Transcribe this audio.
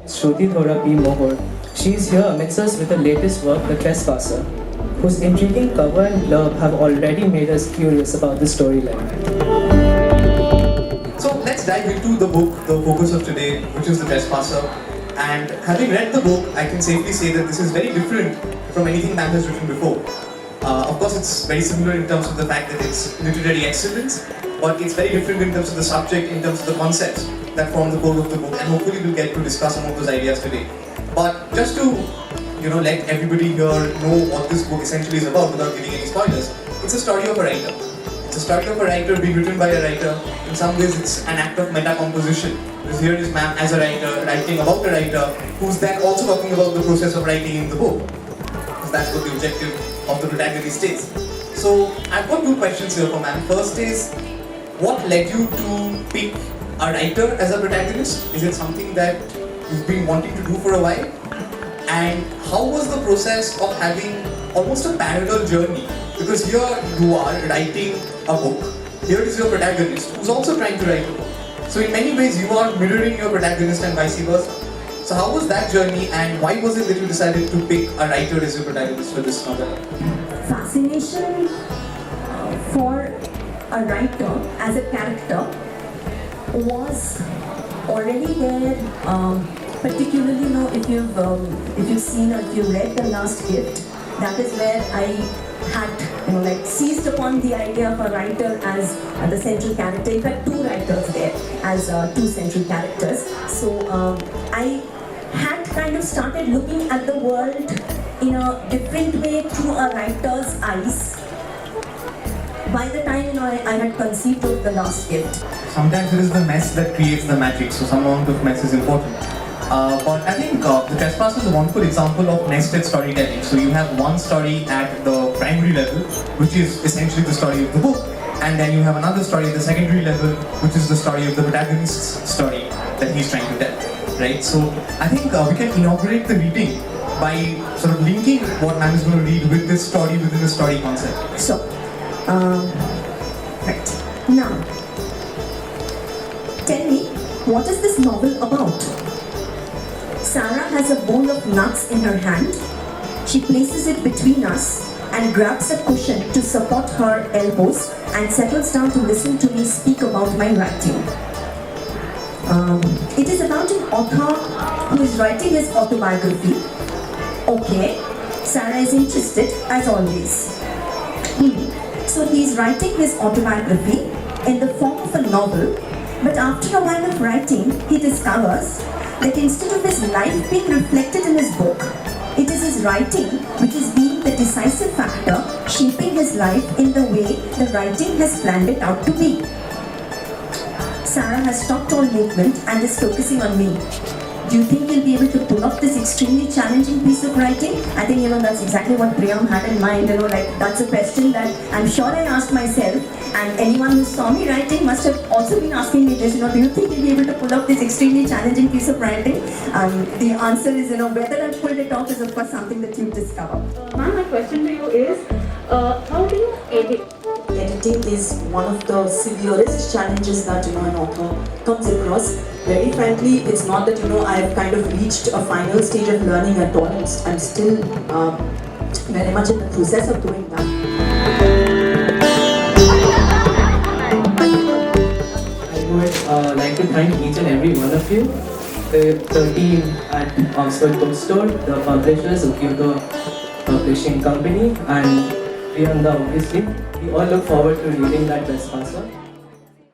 Shruti Thora P. Mohor. She is here amidst us with her latest work, The Trespasser, whose intriguing cover and blurb have already made us curious about the storyline. So let's dive into the book, the focus of today, which is The Trespasser. And having read the book, I can safely say that this is very different from anything Mac has written before. Of course, it's very similar in terms of the fact that it's literary excellence, but it's very different in terms of the subject, in terms of the concepts that form the core of the book, and hopefully we'll get to discuss some of those ideas today. But just to let everybody here know what this book essentially is about without giving any spoilers, it's a story of a writer. It's a story of a writer being written by a writer. In some ways, it's an act of meta-composition. Because here is Ma'am as a writer, writing about a writer, who's then also talking about the process of writing in the book. Because that's what the objective of the protagonist is. So, I've got two questions here for Ma'am. First is, what led you to pick a writer as a protagonist? Is it something that you've been wanting to do for a while? And how was the process of having almost a parallel journey? Because here you are writing a book, here is your protagonist who's also trying to write a book. So in many ways you are mirroring your protagonist and vice versa. So how was that journey, and why was it that you decided to pick a writer as your protagonist for this novel? Fascination for a writer as a character was already there, particularly if you've seen or if you read The Last Gift. That is where I had seized upon the idea of a writer as the central character. In fact, two writers there as two central characters. So I had kind of started looking at the world in a different way through a writer's eyes by the time I had conceived of The Last Gift. Sometimes it is the mess that creates the magic, so some amount of mess is important. But I think The Trespasser is a wonderful example of nested storytelling. So you have one story at the primary level, which is essentially the story of the book, and then you have another story at the secondary level, which is the story of the protagonist's story that he's trying to tell, right? So I think we can inaugurate the reading by sort of linking what Ma'am is going to read with this story within the story concept. So, right now, tell me, what is this novel about? Sarah has a bowl of nuts in her hand. She places it between us and grabs a cushion to support her elbows and settles down to listen to me speak about my writing. It is about an author who is writing his autobiography. Okay, Sarah is interested as always. So he is writing his autobiography in the form of a novel, but after a while of writing, he discovers that instead of his life being reflected in his book, it is his writing which is being the decisive factor shaping his life in the way the writing has planned it out to be. Sarah has stopped all movement and is focusing on me. Do you think you'll be able to pull off this extremely challenging piece of writing? I think that's exactly what Priyam had in mind. That's a question that I'm sure I asked myself, and anyone who saw me writing must have also been asking me this. Do you think you'll be able to pull off this extremely challenging piece of writing? The answer is, whether I've pulled it off is of course something that you discover. Ma'am, my question to you is, how do you edit? Editing is one of the severest challenges that an author comes across. Very frankly, it's not that I've kind of reached a final stage of learning at all. I'm still very much in the process of doing that. I would like to thank each and every one of you, the team at Oxford Bookstore, the publishers, Ukito Publishing Company, and Priyanka obviously. We all look forward to reading that Trespasser.